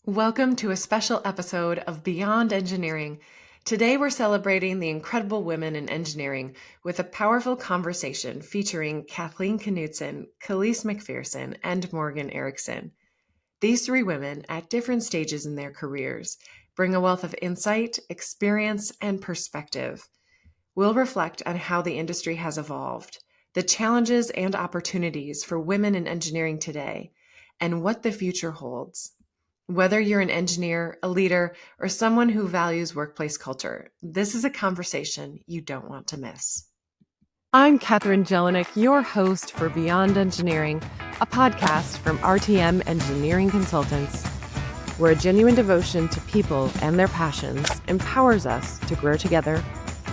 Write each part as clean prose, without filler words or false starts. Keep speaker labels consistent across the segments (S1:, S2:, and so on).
S1: Welcome to a special episode of Beyond Engineering. Today we're celebrating the incredible women in engineering with a powerful conversation featuring Kathleen Knutson, Calisse McPherson, and Morgan Erickson. These three women, at different stages in their careers, bring a wealth of insight, experience, and perspective. We'll reflect on how the industry has evolved, the challenges and opportunities for women in engineering today, and what the future holds. Whether you're an engineer, a leader, or someone who values workplace culture, this is a conversation you don't want to miss. I'm Catherine Jelinek, your host for Beyond Engineering, a podcast from RTM Engineering Consultants, where a genuine devotion to people and their passions empowers us to grow together,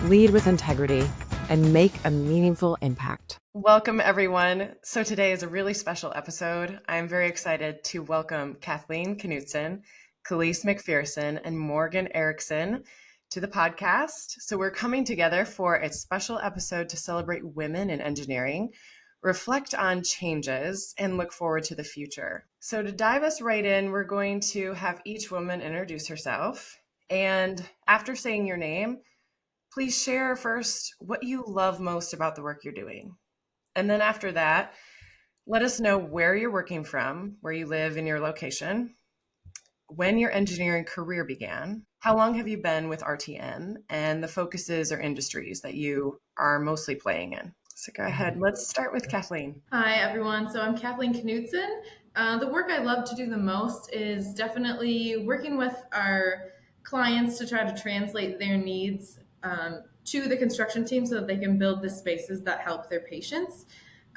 S1: lead with integrity, and make a meaningful impact. Welcome, everyone. So today is a really special episode. I'm very excited to welcome Kathleen Knutson, Calisse McPherson, and Morgan Erickson to the podcast. So we're coming together for a special episode to celebrate women in engineering, reflect on changes, and look forward to the future. So to dive us right in, we're going to have each woman introduce herself. And after saying your name, please share first what you love most about the work you're doing. And then after that, let us know where you're working from, where you live in your location, when your engineering career began, how long have you been with RTN, and the focuses or industries that you are mostly playing in. So go ahead. Let's start with Kathleen.
S2: Hi, everyone. So I'm Kathleen Knutson. The work I love to do the most is definitely working with our clients to try to translate their needs to the construction team so that they can build the spaces that help their patients.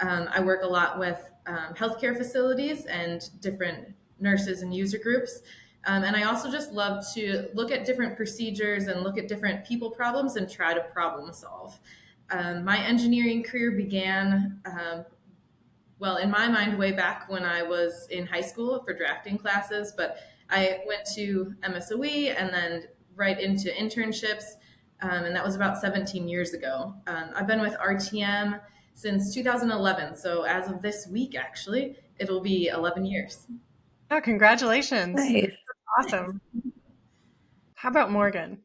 S2: I work a lot with healthcare facilities and different nurses and user groups. And I also just love to look at different procedures and look at different people problems and try to problem solve. My engineering career began, in my mind, way back when I was in high school for drafting classes, but I went to MSOE and then right into internships. And that was about 17 years ago. I've been with RTM since 2011. So as of this week, actually, it'll be 11 years.
S1: Oh, congratulations.
S3: Nice.
S1: Awesome. How about Morgan?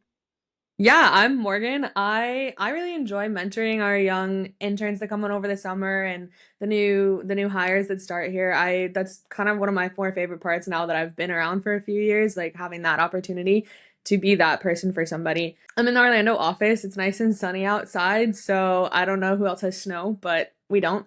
S3: Yeah, I'm Morgan. I really enjoy mentoring our young interns that come on over the summer and the new hires that start here. That's kind of one of my more favorite parts now that I've been around for a few years, like having that opportunity to be that person for somebody. I'm in the Orlando office. It's nice and sunny outside, so I don't know who else has snow, but we don't.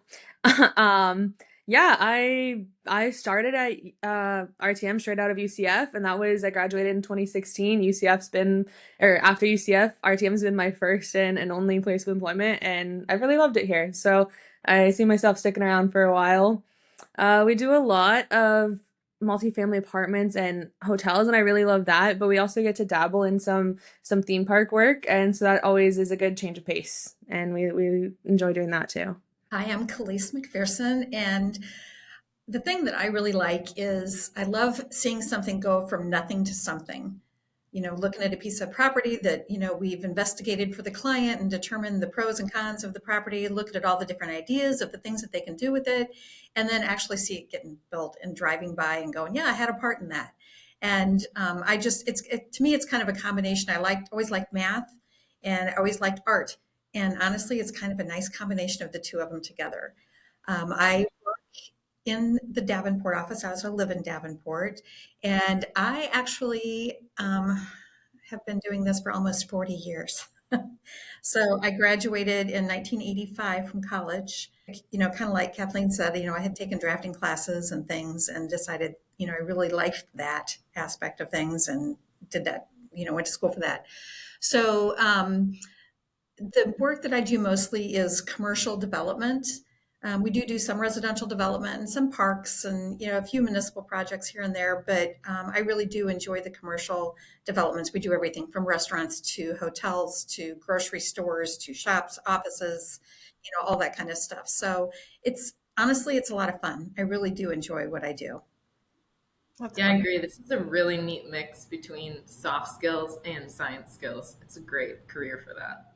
S3: Yeah, I started at RTM straight out of UCF, and I graduated in 2016. After UCF, RTM's been my first and only place of employment, and I've really loved it here. So I see myself sticking around for a while. We do a lot of multifamily apartments and hotels, and I really love that, but we also get to dabble in some theme park work, and so that always is a good change of pace, and we enjoy doing that too.
S4: Hi, I'm Calisse McPherson, and the thing that I really like is I love seeing something go from nothing to something. Looking at a piece of property that, we've investigated for the client and determined the pros and cons of the property, looked at all the different ideas of the things that they can do with it, and then actually see it getting built and driving by and going, yeah, I had a part in that. And to me, it's kind of a combination. Always liked math, and I always liked art. And honestly, it's kind of a nice combination of the two of them together. I work in the Davenport office. I also live in Davenport. And I actually have been doing this for almost 40 years. So I graduated in 1985 from college. Kind of like Kathleen said, I had taken drafting classes and things and decided, I really liked that aspect of things and did that, went to school for that. So the work that I do mostly is commercial development. We do some residential development and some parks and, a few municipal projects here and there, but I really do enjoy the commercial developments. We do everything from restaurants to hotels to grocery stores to shops, offices, all that kind of stuff. So it's a lot of fun. I really do enjoy what I do.
S2: Yeah, I agree. This is a really neat mix between soft skills and science skills. It's a great career for that.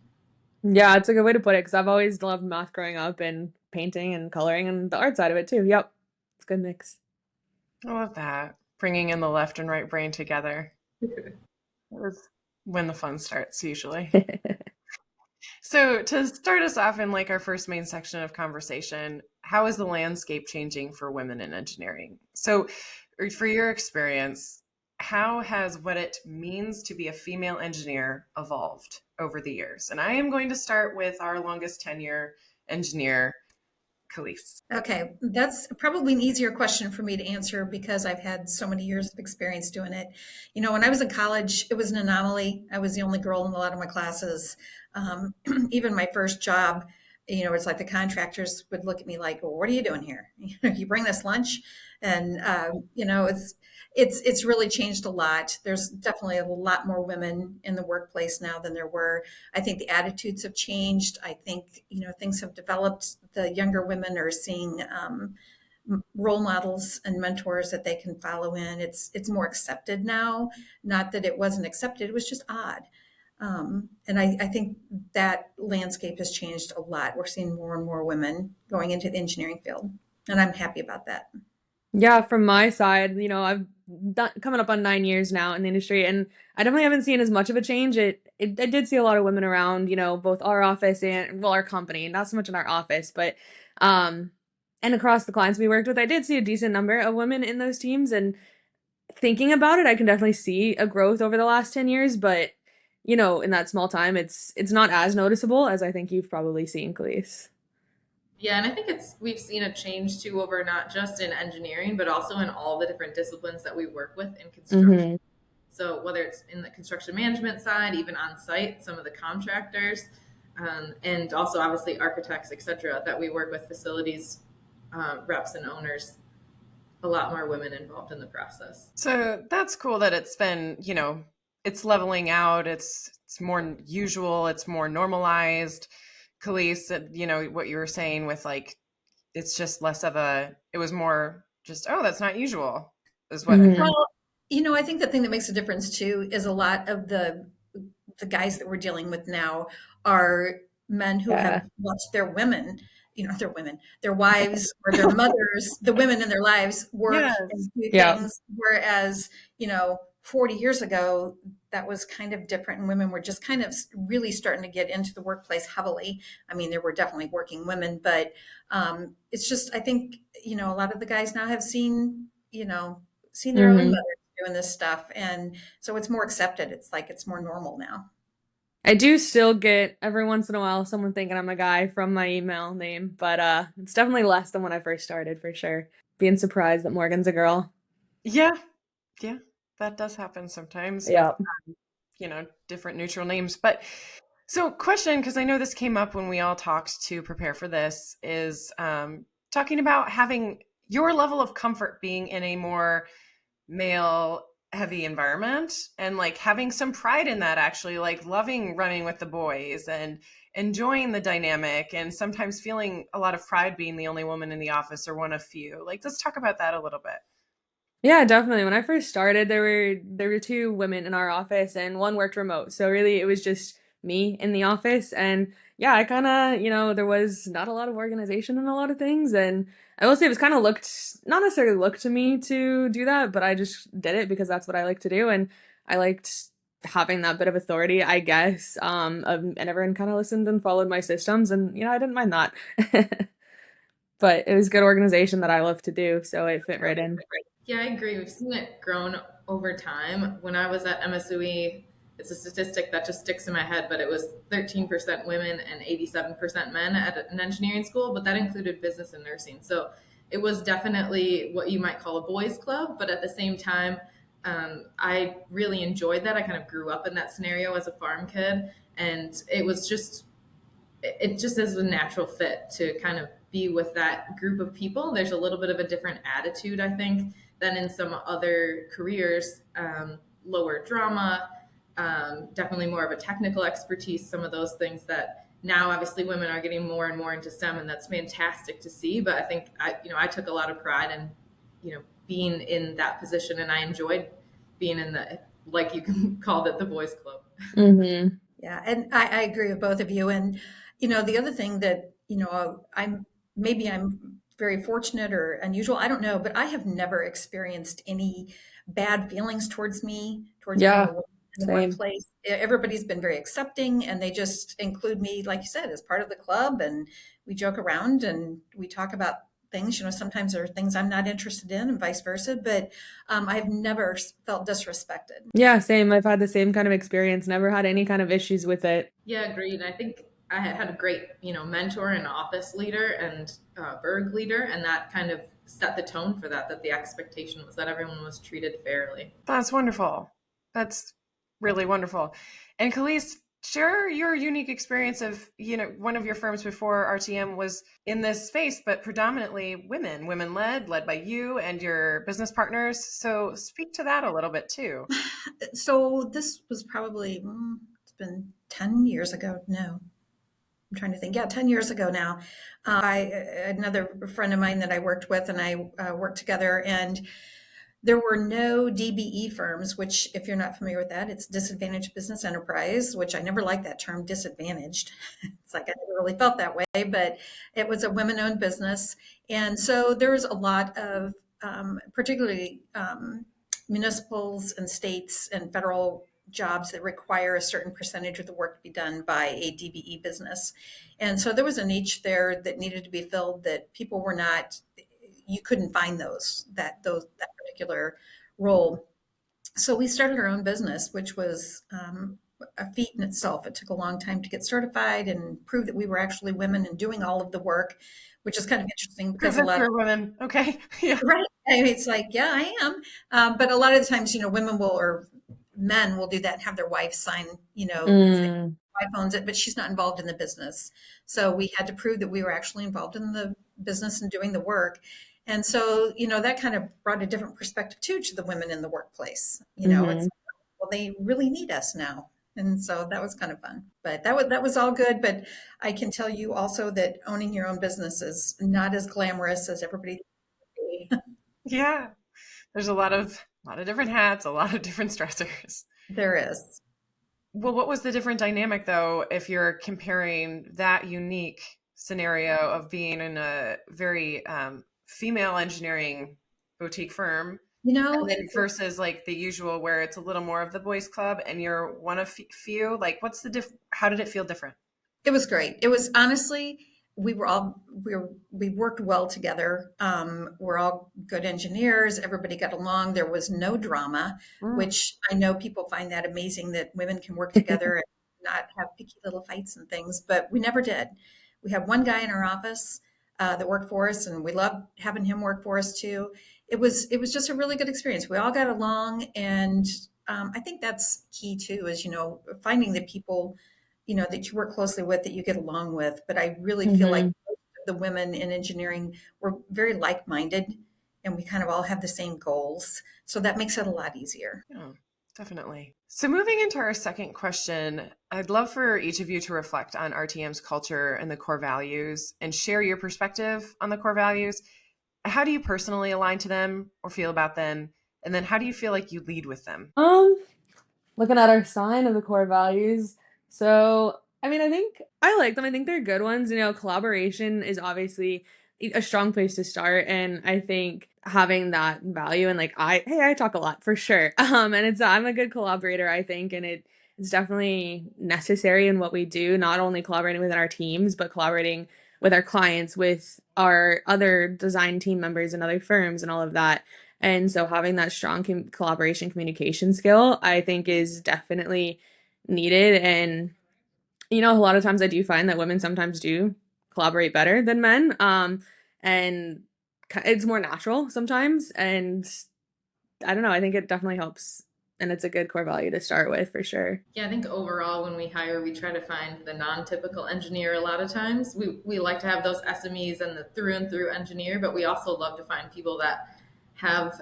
S3: Yeah, it's a good way to put it because I've always loved math growing up and painting and coloring and the art side of it too. Yep. It's a good mix.
S1: I love that. bringing in the left and right brain together. Is when the fun starts, usually. So to start us off in like our first main section of conversation, how is the landscape changing for women in engineering? So for your experience, how has what it means to be a female engineer evolved over the years? And I am going to start with our longest tenure engineer, Calisse.
S4: Okay, that's probably an easier question for me to answer because I've had so many years of experience doing it. When I was in college, it was an anomaly. I was the only girl in a lot of my classes. Even my first job, it's like the contractors would look at me like, "Well, what are you doing here? You bring this lunch?" And it's really changed a lot. There's definitely a lot more women in the workplace now than there were. I think the attitudes have changed. I think, things have developed. The younger women are seeing role models and mentors that they can follow in. It's more accepted now. Not that it wasn't accepted, it was just odd. And I think that landscape has changed a lot. We're seeing more and more women going into the engineering field, and I'm happy about that.
S3: Yeah, from my side, I've done coming up on 9 years now in the industry, and I definitely haven't seen as much of a change. I did see a lot of women around, both our office and well, our company, not so much in our office, but and across the clients we worked with, I did see a decent number of women in those teams. And thinking about it, I can definitely see a growth over the last 10 years, but in that small time, it's not as noticeable as I think you've probably seen, Calisse.
S2: Yeah, and I think we've seen a change too over not just in engineering, but also in all the different disciplines that we work with in construction.
S3: Mm-hmm.
S2: So whether it's in the construction management side, even on site, some of the contractors, and also obviously architects, et cetera, that we work with, facilities reps and owners, a lot more women involved in the process.
S1: So that's cool that it's been, it's leveling out. It's more usual. It's more normalized. Calisse, what you were saying with like, it's just less of it was more just, oh, that's not usual is what.
S3: Mm-hmm.
S4: Well, I think the thing that makes a difference too is a lot of the guys that we're dealing with now are men who have watched their women, their wives or their mothers, the women in their lives work and do things. Whereas, 40 years ago, that was kind of different, and women were just kind of really starting to get into the workplace heavily. I mean, there were definitely working women, but it's just, I think, a lot of the guys now have seen their own mothers doing this stuff. And so it's more accepted. It's like, it's more normal now.
S3: I do still get every once in a while someone thinking I'm a guy from my email name, but it's definitely less than when I first started, for sure. Being surprised that Morgan's a girl.
S1: Yeah, that does happen sometimes.
S3: Yeah.
S1: With, different neutral names. But so question, because I know this came up when we all talked to prepare for this, is talking about having your level of comfort being in a more male heavy environment and like having some pride in that, actually, like loving running with the boys and enjoying the dynamic and sometimes feeling a lot of pride being the only woman in the office or one of few. Like, let's talk about that a little bit.
S3: Yeah, definitely. When I first started, there were two women in our office and one worked remote. So really it was just me in the office. And yeah, I kind of, there was not a lot of organization in a lot of things. And I will say it was kind of not necessarily looked to me to do that, but I just did it because that's what I like to do. And I liked having that bit of authority, I guess. And everyone kind of listened and followed my systems. And, I didn't mind that. But it was good organization that I love to do. So it fit right in.
S2: Yeah, I agree. We've seen it grown over time. When I was at MSUE, it's a statistic that just sticks in my head, but it was 13% women and 87% men at an engineering school, but that included business and nursing. So it was definitely what you might call a boys' club, but at the same time, I really enjoyed that. I kind of grew up in that scenario as a farm kid, and it just is a natural fit to kind of be with that group of people. There's a little bit of a different attitude, I think, than in some other careers, lower drama, definitely more of a technical expertise, some of those things that now obviously women are getting more and more into STEM, and that's fantastic to see. But I think I took a lot of pride in, being in that position, and I enjoyed being in the, like you called it, the boys club.
S3: Mm-hmm.
S4: Yeah. And I agree with both of you. And, the other thing that, I'm very fortunate or unusual. I don't know, but I have never experienced any bad feelings towards being a
S3: Yeah,
S4: woman in the
S3: same.
S4: workplace. Everybody's been very accepting, and they just include me, like you said, as part of the club. And we joke around and we talk about things. Sometimes there are things I'm not interested in, and vice versa. But I've never felt disrespected.
S3: Yeah, same. I've had the same kind of experience, never had any kind of issues with it.
S2: Yeah, agreed. I think I had a great, mentor and office leader and Berg leader, and that kind of set the tone for that the expectation was that everyone was treated fairly.
S1: That's wonderful. That's really wonderful. And Calisse, share your unique experience of, one of your firms before RTM was in this space, but predominantly women led by you and your business partners. So speak to that a little bit too.
S4: So this was probably, it's been 10 years ago. No, I'm trying to think. Yeah, 10 years ago now. Another friend of mine that I worked with and I worked together, and there were no DBE firms, which, if you're not familiar with that, it's disadvantaged business enterprise, which I never liked that term, disadvantaged. It's like I never really felt that way, but it was a women-owned business. And so there was a lot of, particularly municipals and states and federal jobs that require a certain percentage of the work to be done by a DBE business. And so there was a niche there that needed to be filled, that people were not, you couldn't find that particular role. So we started our own business, which was a feat in itself. It took a long time to get certified and prove that we were actually women and doing all of the work, which is kind of interesting because a lot of
S1: women. Okay. Yeah.
S4: right. I mean, it's like, yeah, I am. But a lot of the times, women will, or men will do that and have their wife sign, wife owns it, but she's not involved in the business. So we had to prove that we were actually involved in the business and doing the work. And so, that kind of brought a different perspective too to the women in the workplace. It's, well, they really need us now. And so that was kind of fun, but that was all good. But I can tell you also that owning your own business is not as glamorous as everybody.
S1: Yeah. There's a lot of different hats, a lot of different stressors.
S4: There is.
S1: Well, what was the different dynamic though, if you're comparing that unique scenario of being in a very female engineering boutique firm, and then versus like the usual where it's a little more of the boys club and you're one of few? Like, what's the how did it feel different?
S4: It was great. It was honestly, we worked well together. We're all good engineers. Everybody got along. There was no drama, which I know people find that amazing, that women can work together and not have picky little fights and things, but we never did. We had one guy in our office that worked for us, and we loved having him work for us too. It was just a really good experience. We all got along, and I think that's key too, is finding the people that you work closely with, that you get along with. But I really feel like the women in engineering were very like-minded, and we kind of all have the same goals. So that makes it a lot easier.
S1: Yeah, definitely. So moving into our second question, I'd love for each of you to reflect on RTM's culture and the core values and share your perspective on the core values. How do you personally align to them or feel about them? And then how do you feel like you lead with them?
S3: Looking at our sign of the core values. So, I mean, I think I like them. I think they're good ones. Collaboration is obviously a strong place to start. And I think having that value, and I talk a lot for sure. And I'm a good collaborator, I think, and it's definitely necessary in what we do, not only collaborating within our teams, but collaborating with our clients, with our other design team members and other firms and all of that. And so having that strong collaboration communication skill, I think, is definitely needed. And, a lot of times I do find that women sometimes do collaborate better than men. And it's more natural sometimes. And I don't know, I think it definitely helps. And it's a good core value to start with, for sure.
S2: Yeah, I think overall when we hire, we try to find the non-typical engineer a lot of times. We like to have those SMEs and the through and through engineer, but we also love to find people that have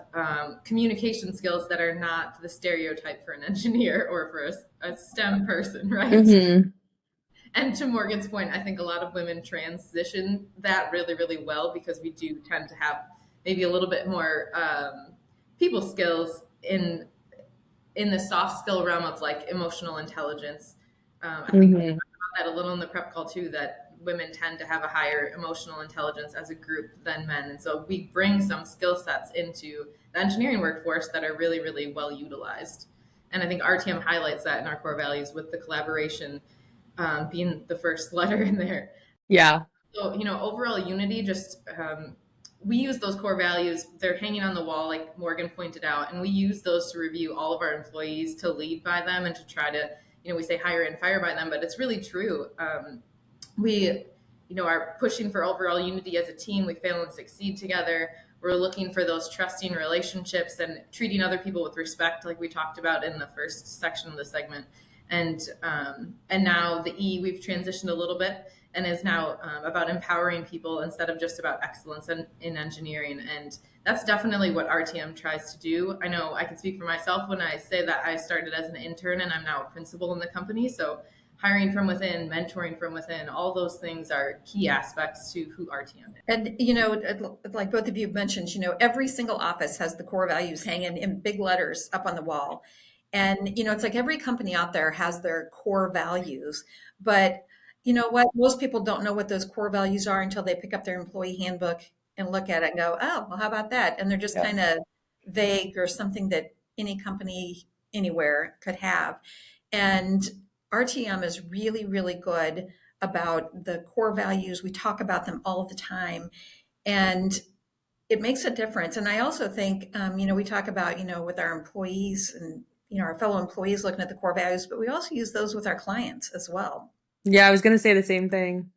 S2: communication skills that are not the stereotype for an engineer or for a STEM person, right?
S3: Mm-hmm.
S2: And to Morgan's point, I think a lot of women transition that really, really well, because we do tend to have maybe a little bit more people skills in the soft skill realm of like emotional intelligence. I think we talked about that a little in the prep call too, that women tend to have a higher emotional intelligence as a group than men. And so we bring some skill sets into the engineering workforce that are really, really well utilized. And I think RTM highlights that in our core values, with the collaboration being the first letter in there.
S3: Yeah.
S2: So, overall unity, just we use those core values. They're hanging on the wall, like Morgan pointed out, and we use those to review all of our employees, to lead by them, and to try to, we say hire and fire by them, but it's really true. We, are pushing for overall unity as a team. We fail and succeed together. We're looking for those trusting relationships and treating other people with respect, like we talked about in the first section of the segment. And now the E, we've transitioned a little bit, and is now about empowering people instead of just about excellence in engineering. And that's definitely what RTM tries to do. I know I can speak for myself when I say that I started as an intern and I'm now a principal in the company. So hiring from within, mentoring from within, all those things are key aspects to who RTM is.
S4: And, like both of you mentioned, every single office has the core values hanging in big letters up on the wall. And, it's like every company out there has their core values. But you know what? Most people don't know what those core values are until they pick up their employee handbook and look at it and go, oh, well, how about that? And they're just kind of vague, or something that any company anywhere could have. And RTM is really, really good about the core values. We talk about them all the time, and it makes a difference. And I also think, we talk about, with our employees and, our fellow employees looking at the core values, but we also use those with our clients as well.
S3: Yeah, I was going to say the same thing.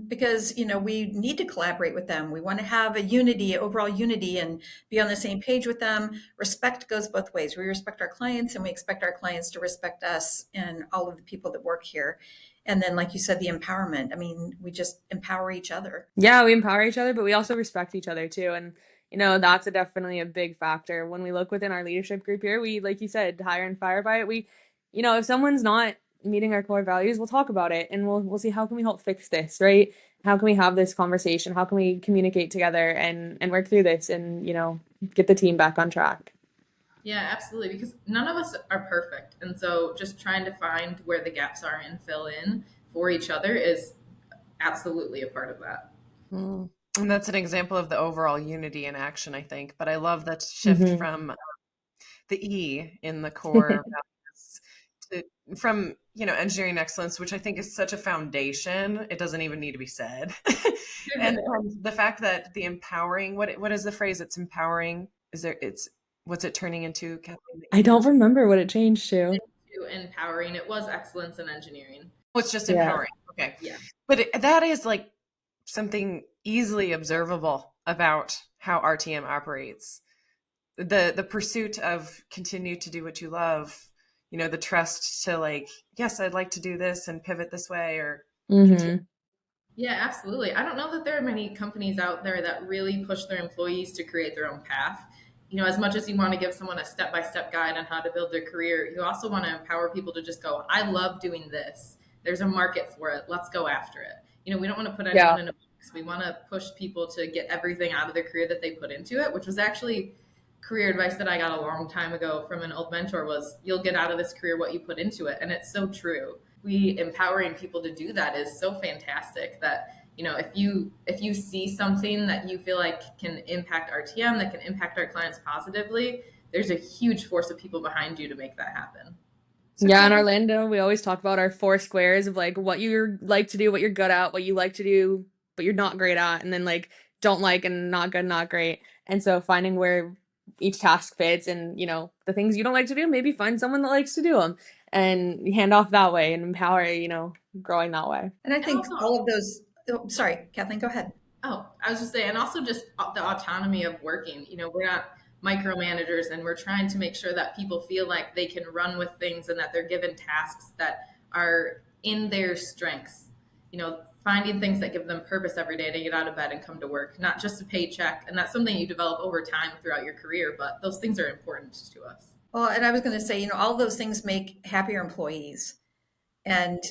S4: Because, we need to collaborate with them. We want to have a unity, overall unity, and be on the same page with them. Respect goes both ways. We respect our clients, and we expect our clients to respect us and all of the people that work here. And then, like you said, the empowerment. I mean, we just empower each other.
S3: Yeah, we empower each other, but we also respect each other too. And, that's definitely a big factor. When we look within our leadership group here, we, like you said, hire and fire by it. We, if someone's not meeting our core values, we'll talk about it, and we'll see how can we help fix this, right? How can we have this conversation? How can we communicate together and work through this and, get the team back on track?
S2: Yeah, absolutely. Because none of us are perfect. And so just trying to find where the gaps are and fill in for each other is absolutely a part of that.
S1: And that's an example of the overall unity in action, I think. But I love that shift from the E in the core values from, engineering excellence, which I think is such a foundation. It doesn't even need to be said. And the fact that the empowering, what is the phrase? It's empowering. What's it turning into, Kathleen?
S3: I don't remember what it changed to.
S2: Empowering. It was excellence in engineering.
S1: Oh, it's just empowering. Okay.
S2: Yeah.
S1: But that is like something easily observable about how RTM operates. The pursuit of continue to do what you love, the trust to yes, I'd like to do this and pivot this way, or
S2: Yeah, absolutely. I don't know that there are many companies out there that really push their employees to create their own path. As much as you want to give someone a step-by-step guide on how to build their career, you also want to empower people to just go, I love doing this. There's a market for it. Let's go after it. We don't want to put anyone in a box. We want to push people to get everything out of their career that they put into it, which was actually career advice that I got a long time ago from an old mentor, was you'll get out of this career what you put into it. And it's so true. Empowering people to do that is so fantastic that, if you see something that you feel like can impact RTM, that can impact our clients positively, there's a huge force of people behind you to make that happen.
S3: So in Orlando, we always talk about our 4 squares of what you like to do, what you're good at, what you like to do, but you're not great at, and then don't like and not good, not great. And so finding where each task fits and, the things you don't like to do, maybe find someone that likes to do them and hand off that way and empower, growing that way.
S4: And I think all of those, sorry, Kathleen, go ahead.
S2: Oh, I was just saying, and also just the autonomy of working. We're not micromanagers, and we're trying to make sure that people feel like they can run with things and that they're given tasks that are in their strengths. Finding things that give them purpose every day to get out of bed and come to work, not just a paycheck. And that's something you develop over time throughout your career, but those things are important to us.
S4: Well, and I was going to say, all those things make happier employees. And,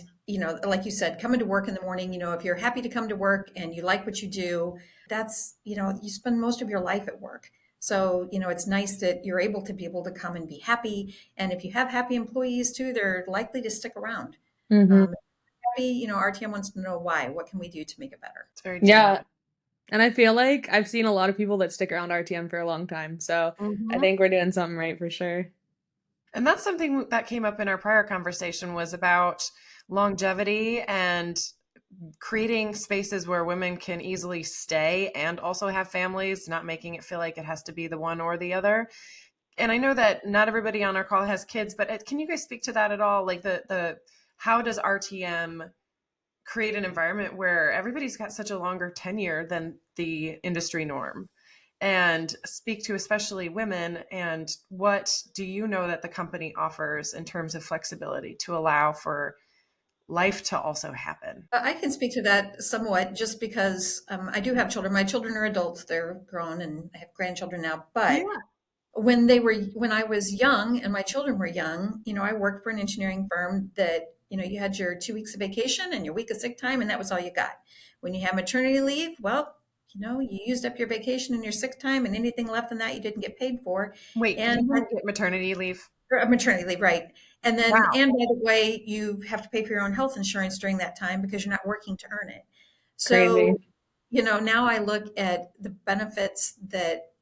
S4: like you said, coming to work in the morning, if you're happy to come to work and you like what you do, that's, you spend most of your life at work. So, it's nice that you're able to come and be happy. And if you have happy employees too, they're likely to stick around. Happy happy. RTM wants to know why. What can we do to make it better?
S1: It's very
S3: Yeah.
S1: genuine.
S3: And I feel like I've seen a lot of people that stick around RTM for a long time. So I think we're doing something right for sure.
S1: And that's something that came up in our prior conversation, was about longevity and creating spaces where women can easily stay and also have families, not making it feel like it has to be the one or the other. And I know that not everybody on our call has kids, but can you guys speak to that at all? Like how does RTM create an environment where everybody's got such a longer tenure than the industry norm? And speak to especially women, and what do you know that the company offers in terms of flexibility to allow for life to also happen?
S4: I can speak to that somewhat, just because I do have children. My children are adults; they're grown, and I have grandchildren now. But when I was young and my children were young, I worked for an engineering firm that, you had your 2 weeks of vacation and your week of sick time, and that was all you got. When you have maternity leave, well, you used up your vacation and your sick time, and anything left in that you didn't get paid for.
S1: Wait,
S4: And
S1: you don't get maternity leave?
S4: maternity leave, right? And then,
S1: Wow.
S4: and by the way, you have to pay for your own health insurance during that time because you're not working to earn it.
S3: Crazy.
S4: So, now I look at the benefits that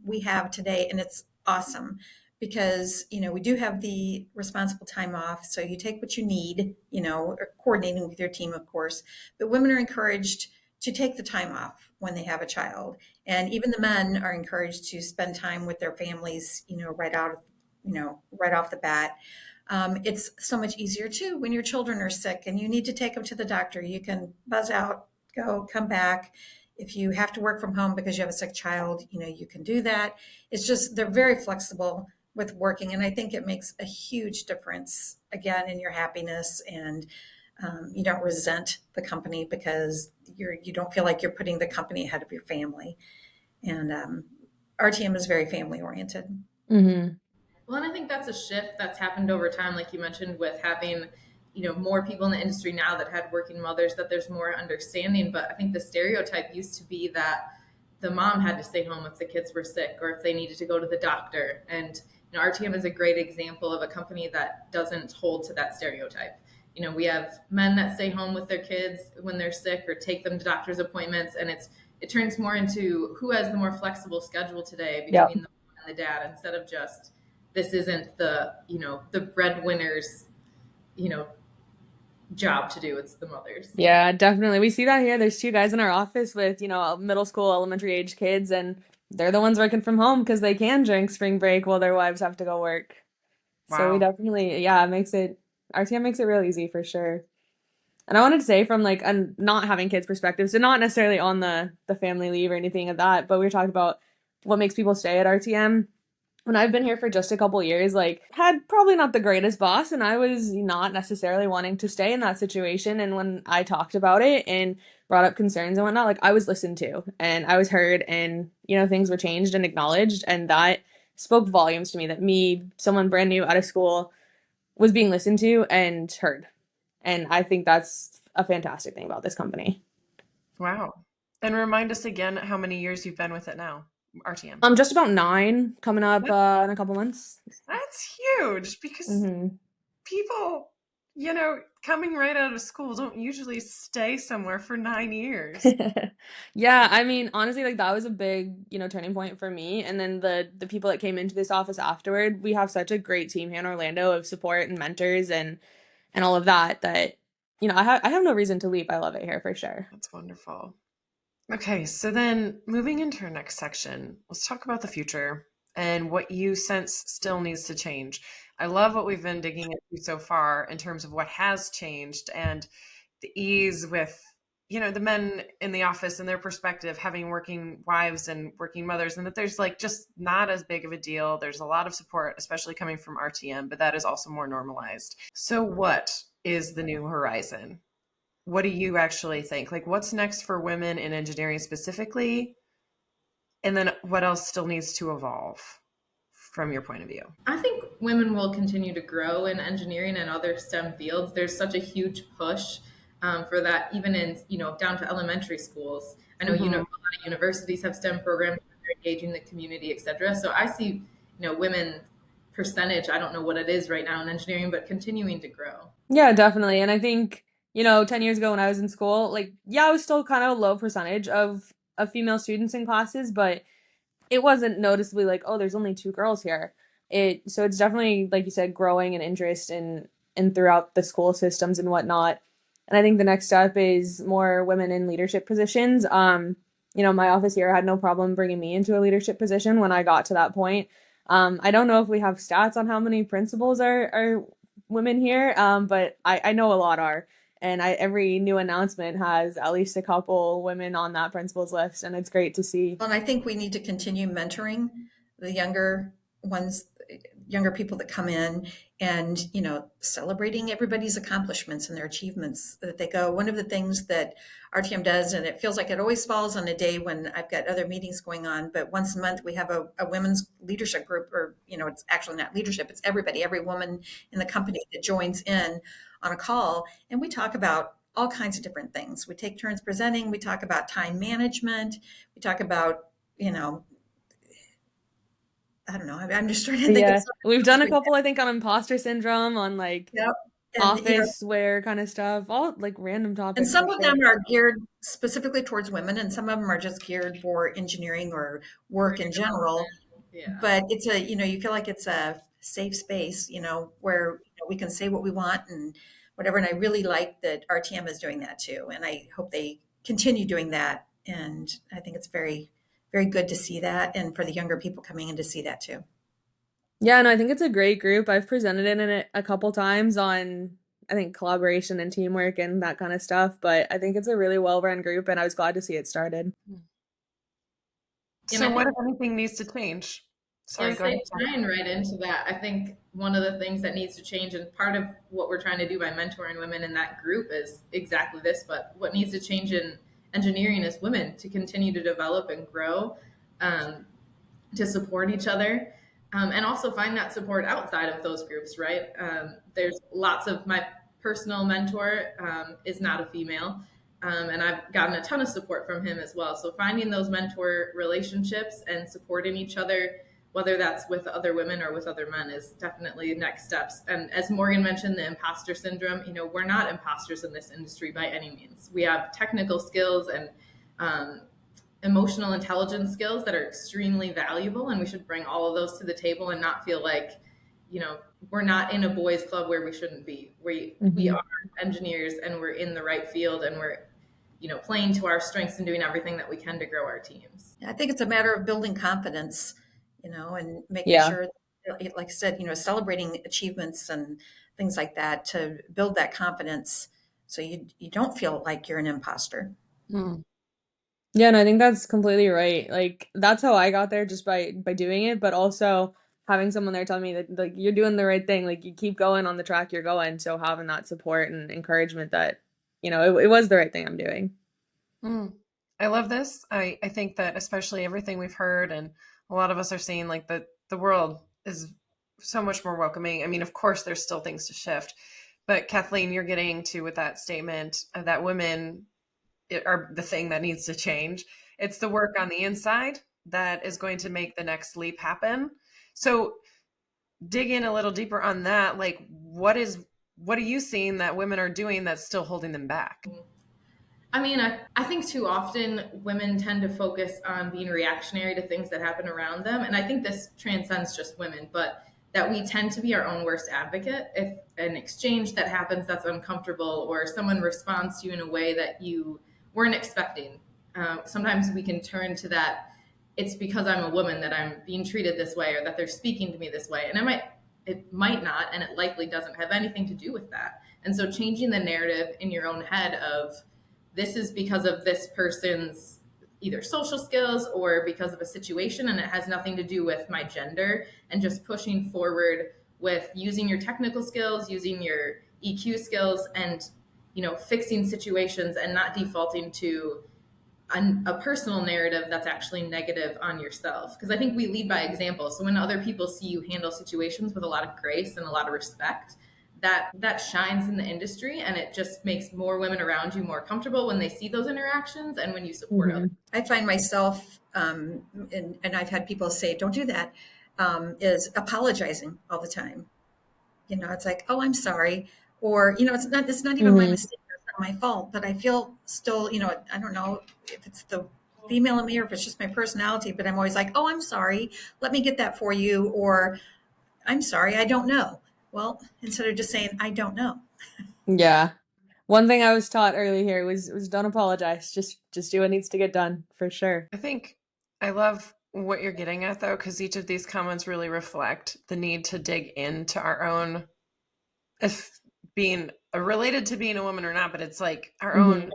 S4: we have today, and it's awesome because, we do have the responsible time off. So you take what you need, or coordinating with your team, of course, but women are encouraged to take the time off when they have a child. And even the men are encouraged to spend time with their families, right off the bat. It's so much easier too when your children are sick and you need to take them to the doctor. You can buzz out, go, come back. If you have to work from home because you have a sick child, you can do that. It's just, they're very flexible with working. And I think it makes a huge difference, again, in your happiness, and you don't resent the company because you don't feel like you're putting the company ahead of your family. And RTM is very family oriented.
S3: Mm-hmm.
S2: Well, and I think that's a shift that's happened over time, like you mentioned, with having, more people in the industry now that had working mothers, that there's more understanding. But I think the stereotype used to be that the mom had to stay home if the kids were sick or if they needed to go to the doctor. And RTM is a great example of a company that doesn't hold to that stereotype. We have men that stay home with their kids when they're sick or take them to doctor's appointments, and it turns more into who has the more flexible schedule today between the mom and the dad, instead of just, this isn't the breadwinner's, job to do. It's the mother's.
S3: Yeah, definitely. We see that here. There's 2 guys in our office with, middle school, elementary age kids, and they're the ones working from home because they can during spring break while their wives have to go work. So we
S1: Wow.
S3: definitely, RTM makes it real easy for sure. And I wanted to say, from like a not having kids perspective, so not necessarily on the family leave or anything of that, but we were talking about what makes people stay at RTM. When I've been here for just a couple years, like, had probably not the greatest boss, and I was not necessarily wanting to stay in that situation. And when I talked about it and brought up concerns and whatnot, like, I was listened to and I was heard, and things were changed and acknowledged, and that spoke volumes to me, that someone brand new out of school, was being listened to and heard. And I think that's a fantastic thing about this company.
S1: Wow. And remind us again how many years you've been with it now, RTM.
S3: Just about 9, coming up in a couple months.
S1: That's huge, because people, coming right out of school don't usually stay somewhere for 9 years.
S3: Yeah, I mean, honestly, like, that was a big, turning point for me. And then the people that came into this office afterward, we have such a great team here in Orlando of support and mentors and all of that, I have no reason to leave. I love it here for sure.
S1: That's wonderful. Okay, so then moving into our next section, let's talk about the future and what you sense still needs to change. I love what we've been digging into so far in terms of what has changed and the ease with, the men in the office and their perspective, having working wives and working mothers, and that there's like just not as big of a deal. There's a lot of support, especially coming from RTM, but that is also more normalized. So what is the new horizon? What do you actually think? Like, what's next for women in engineering specifically? And then what else still needs to evolve from your point of view?
S2: I think women will continue to grow in engineering and other STEM fields. There's such a huge push for that, even in, down to elementary schools. I know, a lot of universities have STEM programs, they're engaging the community, et cetera. So I see, women percentage, I don't know what it is right now in engineering, but continuing to grow.
S3: Yeah, definitely. And I think, 10 years ago when I was in school, like, yeah, I was still kind of a low percentage of female students in classes, but it wasn't noticeably like, oh, there's only two girls here. So it's definitely, like you said, growing an interest in throughout the school systems and whatnot. And I think the next step is more women in leadership positions. My office here had no problem bringing me into a leadership position when I got to that point. I don't know if we have stats on how many principals are women here, but I know a lot are. And every new announcement has at least a couple women on that principals list, and it's great to see.
S4: And I think we need to continue mentoring the younger ones, younger people that come in, and celebrating everybody's accomplishments and their achievements that they go. One of the things that RTM does, and it feels like it always falls on a day when I've got other meetings going on, but once a month we have a women's leadership group, or it's actually not leadership, it's every woman in the company that joins in on a call, and we talk about all kinds of different things. We take turns presenting. We talk about time management. We talk about, I don't know. I'm just trying to think of
S3: Yeah,
S4: something
S3: we've
S4: else
S3: done a
S4: we
S3: couple, I think, on imposter syndrome, on like
S4: have. And,
S3: office wear kind of stuff, all like random
S4: and
S3: topics for
S4: some of
S3: sure.
S4: them are geared specifically towards women, and some of them are just geared for engineering or work in general.
S2: Yeah.
S4: But it's you feel like it's a safe space, where we can say what we want and whatever. And I really like that RTM is doing that too. And I hope they continue doing that. And I think it's very, very good to see that. And for the younger people coming in to see that too.
S3: Yeah, no, I think it's a great group. I've presented in it a couple times on, I think, collaboration and teamwork and that kind of stuff, but I think it's a really well-run group, and I was glad to see it started.
S1: So what, if anything, needs to change? Sorry, go ahead.
S2: Tying right into that, I think one of the things that needs to change, and part of what we're trying to do by mentoring women in that group is exactly this, but what needs to change in engineering is women to continue to develop and grow, to support each other, and also find that support outside of those groups, right? There's lots of, my personal mentor is not a female, and I've gotten a ton of support from him as well. So finding those mentor relationships and supporting each other, whether that's with other women or with other men, is definitely next steps. And as Morgan mentioned, the imposter syndrome, we're not imposters in this industry by any means. We have technical skills and emotional intelligence skills that are extremely valuable, and we should bring all of those to the table and not feel like, we're not in a boys club where we shouldn't be. We are engineers, and we're in the right field, and we're playing to our strengths and doing everything that we can to grow our teams.
S4: I think it's a matter of building confidence, and making sure, like I said, celebrating achievements and things like that to build that confidence, so you don't feel like you're an imposter.
S3: Yeah, and I think that's completely right. Like, that's how I got there, just by doing it, but also having someone there telling me that, like, you're doing the right thing, like, you keep going on the track you're going. So having that support and encouragement that, it was the right thing I'm doing.
S1: I love this. I think that especially everything we've heard, and a lot of us are seeing, like, the world is so much more welcoming. I mean, of course, there's still things to shift, but Kathleen, you're getting to with that statement that women are the thing that needs to change. It's the work on the inside that is going to make the next leap happen. So dig in a little deeper on that. Like, what are you seeing that women are doing that's still holding them back?
S2: I mean, I think too often women tend to focus on being reactionary to things that happen around them. And I think this transcends just women, but that we tend to be our own worst advocate. If an exchange that happens that's uncomfortable, or someone responds to you in a way that you weren't expecting, sometimes we can turn to that, it's because I'm a woman that I'm being treated this way, or that they're speaking to me this way. And it might not, and it likely doesn't have anything to do with that. And so changing the narrative in your own head of, this is because of this person's either social skills or because of a situation, and it has nothing to do with my gender, and just pushing forward with using your technical skills, using your EQ skills, and fixing situations, and not defaulting to a personal narrative that's actually negative on yourself. Because I think we lead by example. So when other people see you handle situations with a lot of grace and a lot of respect, that shines in the industry, and it just makes more women around you more comfortable when they see those interactions and when you support others.
S4: I find myself, and I've had people say, don't do that, is apologizing all the time. It's like, oh, I'm sorry. Or, it's not even my mistake. my fault, but I feel still, I don't know if it's the female in me or if it's just my personality, but I'm always like, oh, I'm sorry. Let me get that for you. Or I'm sorry, I don't know. Well, instead of just saying, I don't know.
S3: Yeah. One thing I was taught early here was don't apologize. Just do what needs to get done, for sure.
S1: I think I love what you're getting at, though, because each of these comments really reflect the need to dig into our own, if being related to being a woman or not, but it's like our own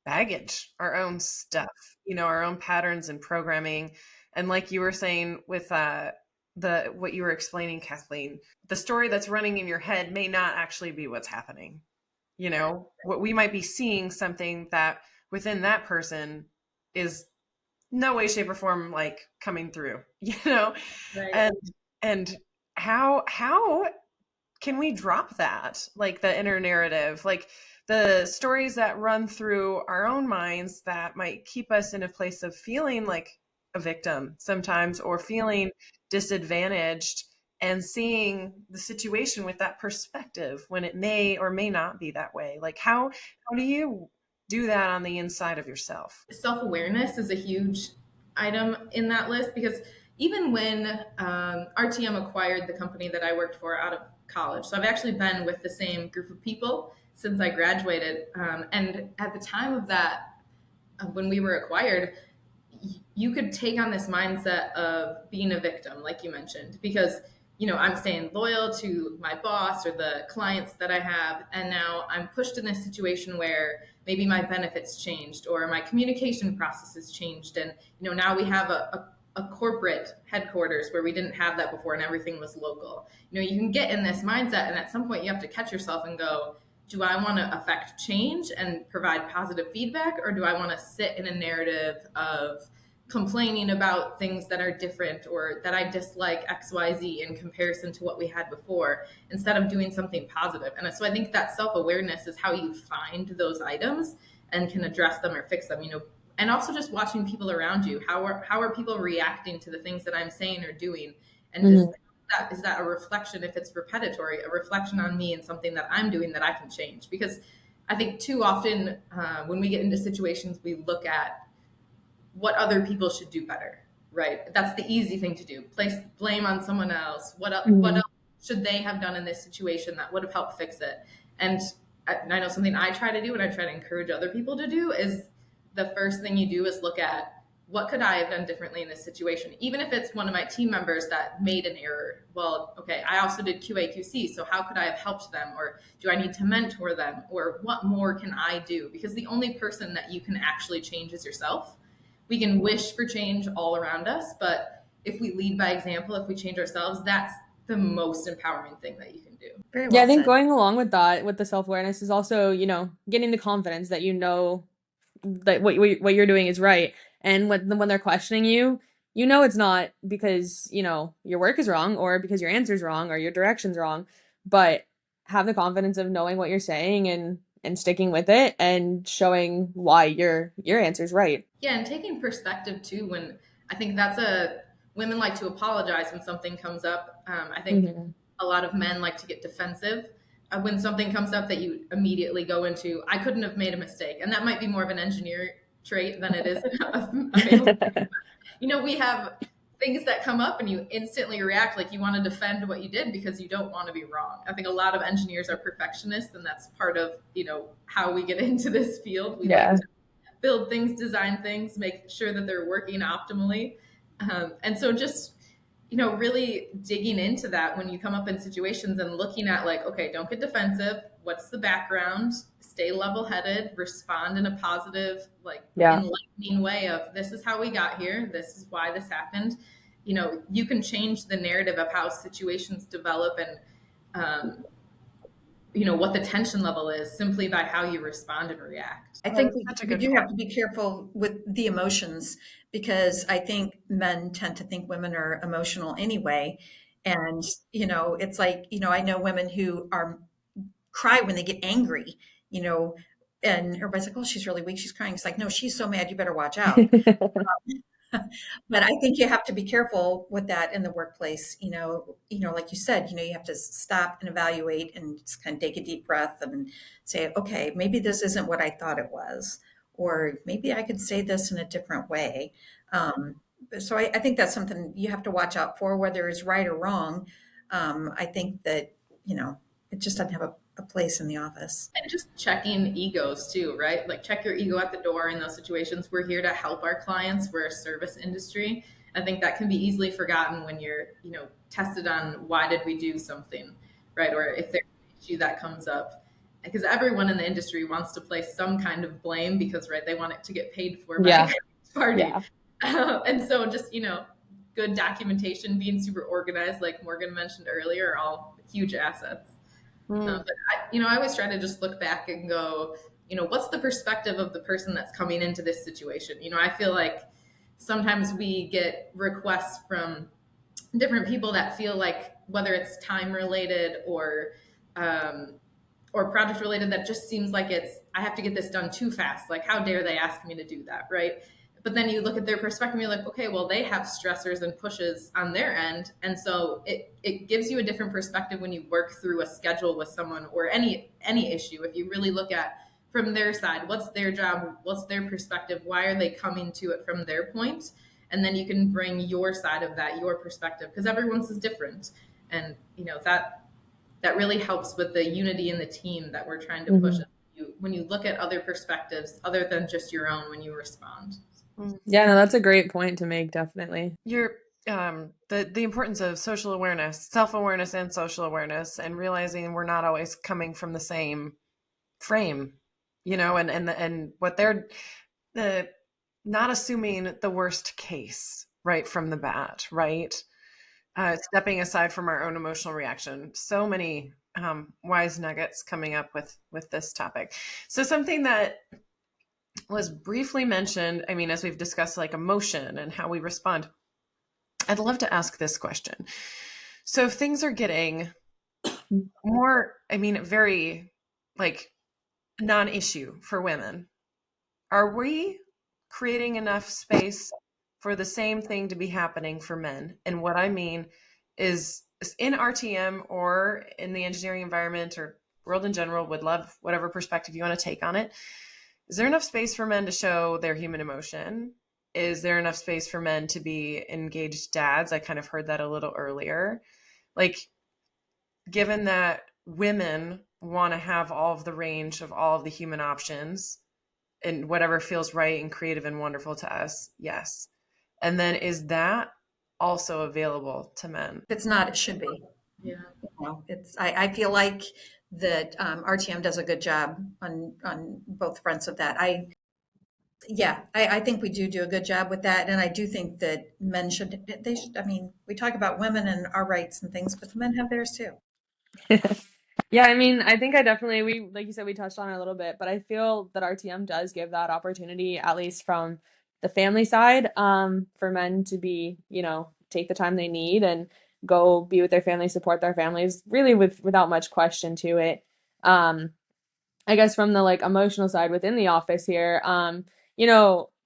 S1: baggage, our own stuff, our own patterns and programming. And like you were saying with what you were explaining, Kathleen, the story that's running in your head may not actually be what's happening. What we might be seeing something that within that person is no way, shape, or form like coming through,
S2: Right.
S1: and how can we drop that, like the inner narrative, like the stories that run through our own minds that might keep us in a place of feeling like a victim sometimes, or feeling disadvantaged, and seeing the situation with that perspective when it may or may not be that way. Like how do you do that on the inside of yourself?
S2: Self-awareness is a huge item in that list, because even when RTM acquired the company that I worked for out of college, so I've actually been with the same group of people since I graduated, and at the time of that, when we were acquired, you could take on this mindset of being a victim, like you mentioned, because I'm staying loyal to my boss or the clients that I have, and now I'm pushed in this situation where maybe my benefits changed or my communication processes changed, and now we have a corporate headquarters where we didn't have that before, and everything was local. You can get in this mindset, and at some point you have to catch yourself and go, do I want to affect change and provide positive feedback, or do I want to sit in a narrative of complaining about things that are different or that I dislike XYZ in comparison to what we had before, instead of doing something positive? And so I think that self-awareness is how you find those items and can address them or fix them, and also just watching people around you. How are people reacting to the things that I'm saying or doing? And is that a reflection, if it's repetitory, a reflection on me and something that I'm doing that I can change? Because I think too often when we get into situations, we look at what other people should do better, right? That's the easy thing to do. Place blame on someone else. What else should they have done in this situation that would have helped fix it? And I know something I try to do, and I try to encourage other people to do, is the first thing you do is look at, what could I have done differently in this situation? Even if it's one of my team members that made an error. Well, okay, I also did QA/QC, so how could I have helped them? Or do I need to mentor them? Or what more can I do? Because the only person that you can actually change is yourself. We can wish for change all around us, but if we lead by example, if we change ourselves, that's the most empowering thing that you can do.
S4: Very well
S3: Yeah, I think
S4: said.
S3: going along with that, with the self-awareness, is also, getting the confidence that that what you're doing is right. And when they're questioning you, it's not because, your work is wrong or because your answer's wrong or your direction's wrong, but have the confidence of knowing what you're saying and sticking with it and showing why your answer's right.
S2: Yeah, and taking perspective too, when I think women like to apologize when something comes up. I think a lot of men like to get defensive when something comes up, that you immediately go into, I couldn't have made a mistake. And that might be more of an engineer trait than it is a male trait. We have things that come up and you instantly react like you want to defend what you did because you don't want to be wrong. I think a lot of engineers are perfectionists, and that's part of, how we get into this field. We like to build things, design things, make sure that they're working optimally. And so just, really digging into that when you come up in situations and looking at like, okay, don't get defensive. What's the background? Stay level-headed, respond in a positive, enlightening way of, this is how we got here. This is why this happened. You can change the narrative of how situations develop and, what the tension level is simply by how you respond and react.
S4: I think we do have to be careful with the emotions, because I think men tend to think women are emotional anyway. And, it's like, I know women who cry when they get angry, and everybody's like, oh, she's really weak, she's crying. It's like, no, she's so mad, you better watch out. But I think you have to be careful with that in the workplace. Like you said, you have to stop and evaluate and just kind of take a deep breath and say, okay, maybe this isn't what I thought it was, or maybe I could say this in a different way. So I think that's something you have to watch out for, whether it's right or wrong. I think that, it just doesn't have a place in the office.
S2: And just checking egos too, right? Like check your ego at the door in those situations. We're here to help our clients. We're a service industry. I think that can be easily forgotten when you're, tested on why did we do something, right? Or if there's an issue that comes up. Because everyone in the industry wants to place some kind of blame because, right, they want it to get paid for by the party.
S3: Yeah.
S2: And so just, good documentation, being super organized, like Morgan mentioned earlier, are all huge assets. But I always try to just look back and go, what's the perspective of the person that's coming into this situation? I feel like sometimes we get requests from different people that feel like whether it's time related or project related, that just seems like I have to get this done too fast. Like, how dare they ask me to do that, right? But then you look at their perspective and you're like, okay, well, they have stressors and pushes on their end. And so it gives you a different perspective when you work through a schedule with someone or any issue. If you really look at from their side, what's their job, what's their perspective, why are they coming to it from their point? And then you can bring your side of that, your perspective, because everyone's is different. And, that really helps with the unity in the team that we're trying to push. When you look at other perspectives other than just your own when you respond.
S3: Yeah, no, that's a great point to make, definitely.
S1: You're the importance of social awareness, self-awareness and social awareness, and realizing we're not always coming from the same frame, and what they're not assuming the worst case right from the bat, right? Stepping aside from our own emotional reaction. So many wise nuggets coming up with this topic. So something that was briefly mentioned, as we've discussed like emotion and how we respond, I'd love to ask this question. So if things are getting more, very like non-issue for women, are we creating enough space for the same thing to be happening for men? And what I mean is in RTM or in the engineering environment or world in general, would love whatever perspective you want to take on it. Is there enough space for men to show their human emotion? Is there enough space for men to be engaged dads? I kind of heard that a little earlier. Like, given that women want to have all of the range of all of the human options and whatever feels right and creative and wonderful to us, yes. And then is that also available to men?
S4: If it's not, it should be.
S2: Yeah.
S4: I feel like that RTM does a good job on both fronts of that. I think we do a good job with that. And I do think that men should, we talk about women and our rights and things, but the men have theirs too.
S3: Yeah, I think we, like you said, we touched on it a little bit, but I feel that RTM does give that opportunity, at least from the family side, for men to be, take the time they need and go be with their family, support their families, really without much question to it. I guess from the like emotional side within the office here, I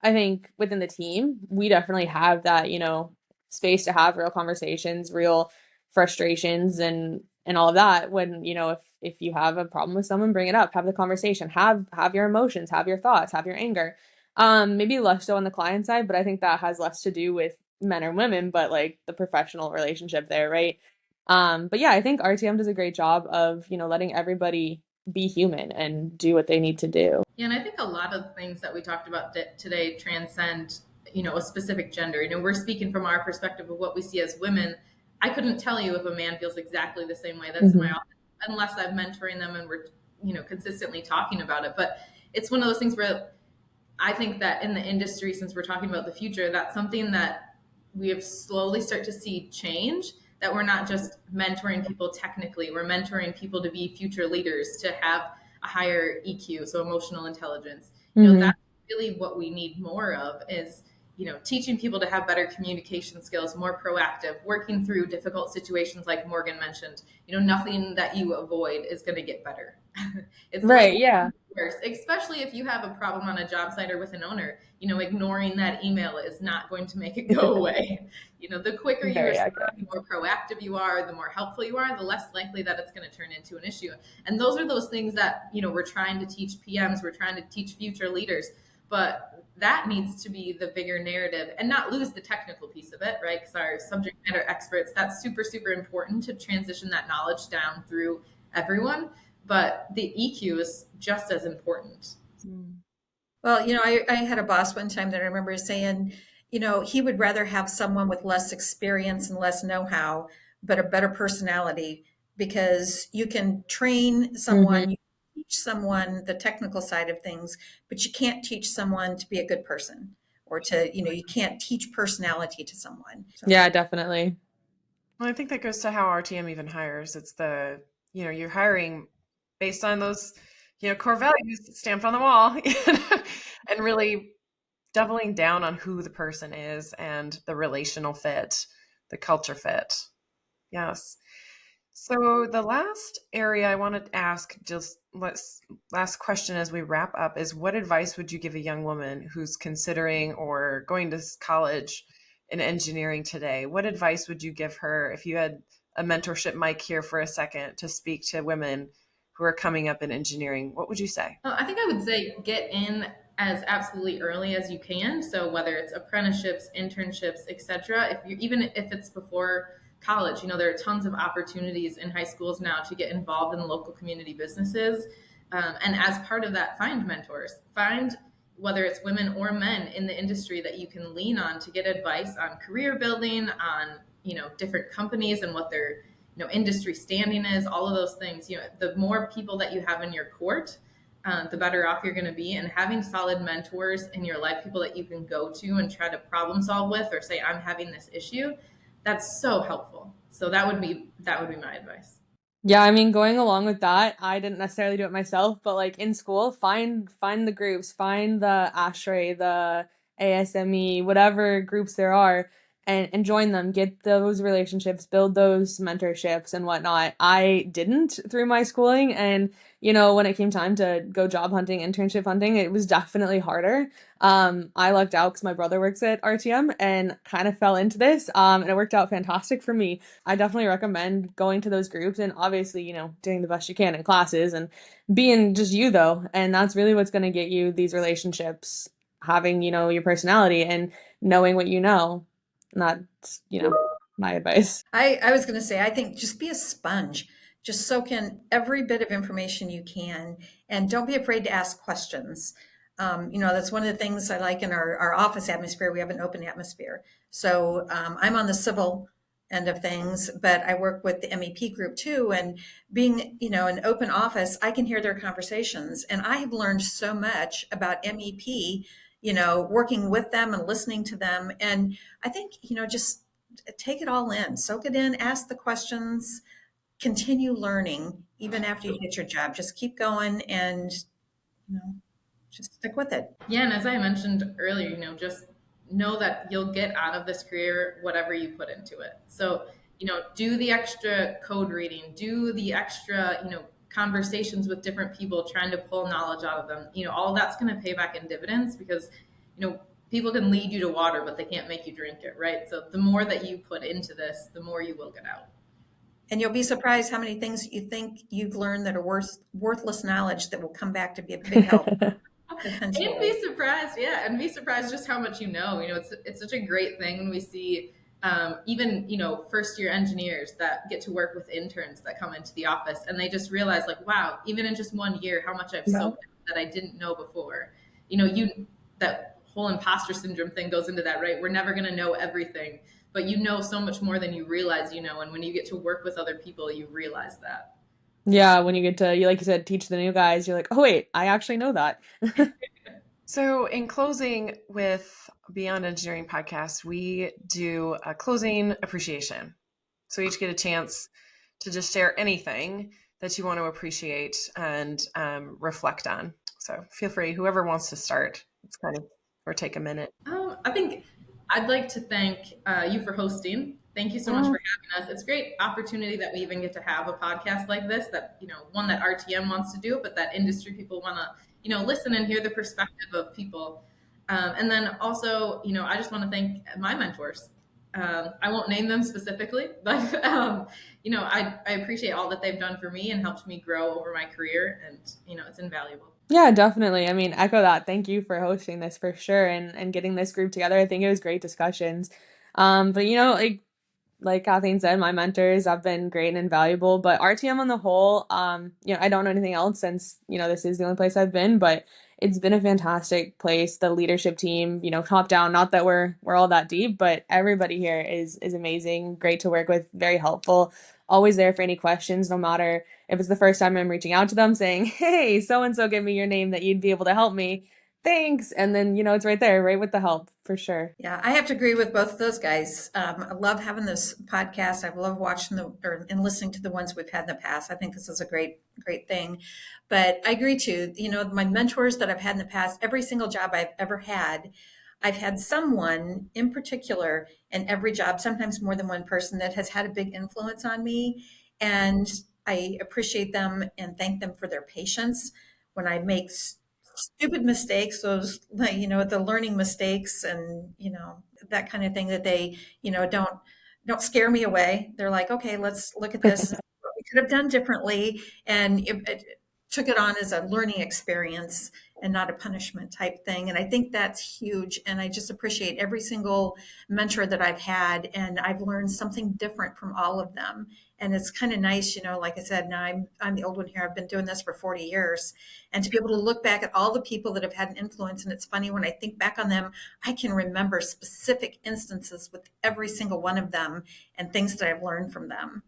S3: think within the team, we definitely have that, space to have real conversations, real frustrations and all of that. When, if you have a problem with someone, bring it up, have the conversation, have your emotions, have your thoughts, have your anger. Maybe less so on the client side, but I think that has less to do with men or women, but like the professional relationship there, right? But yeah, I think RTM does a great job of, letting everybody be human and do what they need to do.
S2: Yeah, and I think a lot of things that we talked about today transcend, a specific gender. We're speaking from our perspective of what we see as women. I couldn't tell you if a man feels exactly the same way. That's my office, unless I'm mentoring them and we're, consistently talking about it. But it's one of those things where I think that in the industry, since we're talking about the future, that's something that we have slowly start to see change, that we're not just mentoring people technically, we're mentoring people to be future leaders, to have a higher EQ, so emotional intelligence. That's really what we need more of is, teaching people to have better communication skills, more proactive, working through difficult situations like Morgan mentioned. Nothing that you avoid is going to get better. It's
S3: Right,
S2: like
S3: yeah.
S2: worse, especially if you have a problem on a job site or with an owner. Ignoring that email is not going to make it go away. The quicker you
S3: Very
S2: respond,
S3: accurate.
S2: the more proactive you are, the more helpful you are, the less likely that it's going to turn into an issue. And those are those things that, we're trying to teach PMs, we're trying to teach future leaders. But that needs to be the bigger narrative and not lose the technical piece of it, right? Because our subject matter experts, that's super, super important to transition that knowledge down through everyone. But the EQ is just as important.
S4: Well, I had a boss one time that I remember saying, he would rather have someone with less experience and less know-how, but a better personality, because you can train someone, you can teach someone the technical side of things, but you can't teach someone to be a good person, or you can't teach personality to someone. So.
S3: Yeah, definitely.
S1: Well, I think that goes to how RTM even hires. It's you're hiring based on those, core values stamped on the wall and really doubling down on who the person is and the relational fit, the culture fit. Yes. So the last area I wanted to ask, last question as we wrap up, is what advice would you give a young woman who's considering or going to college in engineering today? What advice would you give her if you had a mentorship mic here for a second to speak to women who are coming up in engineering? What would you say?
S2: I think I would say get in as absolutely early as you can. So whether it's apprenticeships, internships, etc., even if it's before college, there are tons of opportunities in high schools now to get involved in local community businesses. And as part of that, find mentors. Find whether it's women or men in the industry that you can lean on to get advice on career building, on different companies and what their industry standing is. All of those things. The more people that you have in your court, the better off you're going to be. And having solid mentors in your life, people that you can go to and try to problem solve with, or say, I'm having this issue, that's so helpful. So that would be my advice.
S3: Yeah, I mean, going along with that, I didn't necessarily do it myself, but like in school, find the groups, find the ASHRAE, the ASME, whatever groups there are, and join them. Get those relationships, build those mentorships and whatnot. I didn't through my schooling, and when it came time to go job hunting, internship hunting, it was definitely harder. I lucked out because my brother works at RTM and kind of fell into this, and it worked out fantastic for me. I definitely recommend going to those groups and obviously, doing the best you can in classes and being just you though. And that's really what's going to get you these relationships, having, your personality and knowing what you know. And that's, my advice.
S4: I was going to say, I think just be a sponge. Just soak in every bit of information you can, and don't be afraid to ask questions. That's one of the things I like in our office atmosphere. We have an open atmosphere. So I'm on the civil end of things, but I work with the MEP group too. And being, an open office, I can hear their conversations. And I have learned so much about MEP, working with them and listening to them. And I think, just take it all in, soak it in, ask the questions, continue learning even after you get your job. Just keep going and just stick with it.
S2: Yeah, and as I mentioned earlier, just know that you'll get out of this career whatever you put into it. So, do the extra code reading, do the extra, conversations with different people, trying to pull knowledge out of them. All that's going to pay back in dividends because, people can lead you to water, but they can't make you drink it, right? So the more that you put into this, the more you will get out.
S4: And you'll be surprised how many things you think you've learned that are worthless knowledge that will come back to be a big help.
S2: And be surprised, and be surprised just how much it's such a great thing when we see even first year engineers that get to work with interns that come into the office and they just realize like, wow, even in just 1 year, how much I've soaked that I didn't know before. That whole imposter syndrome thing goes into that, right? We're never going to know everything, but so much more than you realize, and when you get to work with other people, you realize that.
S3: Yeah, when you get to, like you said, teach the new guys, you're like, oh wait, I actually know that.
S1: So in closing with Beyond Engineering podcast, we do a closing appreciation. So each get a chance to just share anything that you want to appreciate and reflect on. So feel free, whoever wants to start. It's kind of or take a minute?
S2: I think I'd like to thank you for hosting. Thank you so much for having us. It's a great opportunity that we even get to have a podcast like this, that, one that RTM wants to do, but that industry people want to, listen and hear the perspective of people. And then also, I just want to thank my mentors. I won't name them specifically, but, I appreciate all that they've done for me and helped me grow over my career. And, it's invaluable.
S3: Yeah, definitely. I mean, echo that. Thank you for hosting this for sure and getting this group together. I think it was great discussions. But like Kathleen said, my mentors have been great and invaluable, but RTM on the whole, I don't know anything else since, this is the only place I've been, but it's been a fantastic place. The leadership team, top down, not that we're all that deep, but everybody here is amazing, great to work with, very helpful, always there for any questions, no matter if it's the first time I'm reaching out to them saying, hey, so-and-so, give me your name that you'd be able to help me. Thanks. And then, it's right there, right with the help, for sure.
S4: Yeah, I have to agree with both of those guys. I love having this podcast. I love watching and listening to the ones we've had in the past. I think this is a great thing. But I agree too. My mentors that I've had in the past, every single job I've ever had, I've had someone in particular in every job, sometimes more than one person, that has had a big influence on me. And I appreciate them and thank them for their patience when I make stupid mistakes, those, the learning mistakes and, that kind of thing, that they, don't scare me away. They're like, okay, let's look at this, what we could have done differently. And it took it on as a learning experience and not a punishment type thing. And I think that's huge. And I just appreciate every single mentor that I've had. And I've learned something different from all of them. And it's kind of nice, like I said, now I'm the old one here. I've been doing this for 40 years. And to be able to look back at all the people that have had an influence. And it's funny, when I think back on them, I can remember specific instances with every single one of them and things that I've learned from them.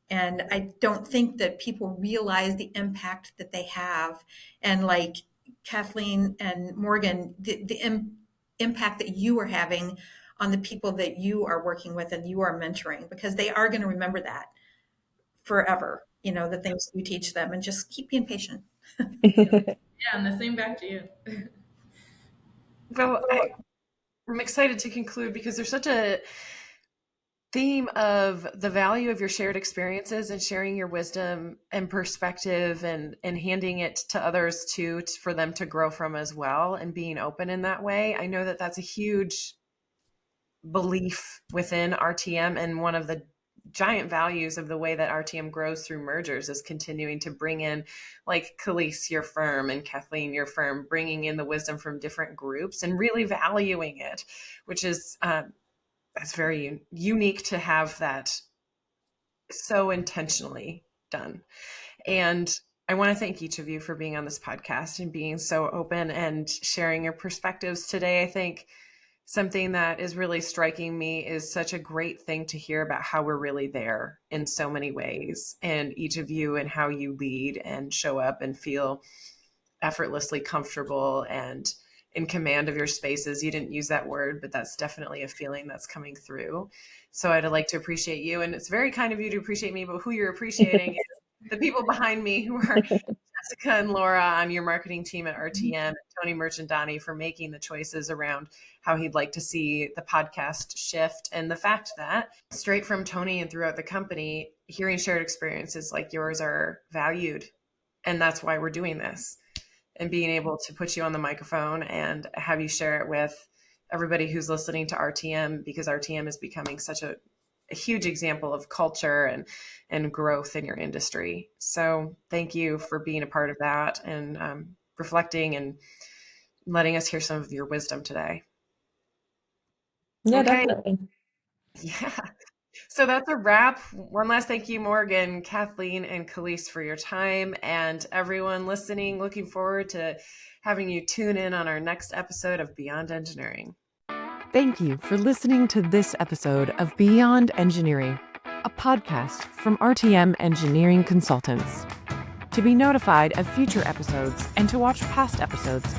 S4: And I don't think that people realize the impact that they have. And like Kathleen and Morgan, the impact that you are having on the people that you are working with and you are mentoring, because they are going to remember that forever, the things you teach them, and just keep being patient.
S2: Yeah, and the same back to you.
S1: Well, I'm excited to conclude because there's such a theme of the value of your shared experiences and sharing your wisdom and perspective and handing it to others too, for them to grow from as well, and being open in that way. I know that that's a huge belief within RTM, and one of the giant values of the way that RTM grows through mergers is continuing to bring in, like Calisse, your firm, and Kathleen, your firm, bringing in the wisdom from different groups and really valuing it, which is that's very unique to have that so intentionally done. And I want to thank each of you for being on this podcast and being so open and sharing your perspectives today. I think something that is really striking me is such a great thing to hear about how we're really there in so many ways, and each of you and how you lead and show up and feel effortlessly comfortable and in command of your spaces. You didn't use that word, but that's definitely a feeling that's coming through. So I'd like to appreciate you. And it's very kind of you to appreciate me, but who you're appreciating is the people behind me, who are Jessica and Laura on your marketing team at RTM, and Tony Merchandani for making the choices around how he'd like to see the podcast shift. And the fact that straight from Tony and throughout the company, hearing shared experiences like yours are valued. And that's why we're doing this. And being able to put you on the microphone and have you share it with everybody who's listening to RTM, because RTM is becoming such a huge example of culture and growth in your industry. So thank you for being a part of that and reflecting and letting us hear some of your wisdom today.
S3: Yeah,
S1: okay.
S3: Definitely.
S1: Yeah. So that's a wrap. One last thank you, Morgan, Kathleen, and Calisse, for your time, and everyone listening. Looking forward to having you tune in on our next episode of Beyond Engineering.
S5: Thank you for listening to this episode of Beyond Engineering, a podcast from RTM Engineering Consultants. To be notified of future episodes and to watch past episodes,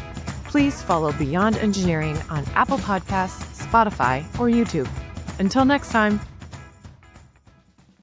S5: please follow Beyond Engineering on Apple Podcasts, Spotify, or YouTube. Until next time.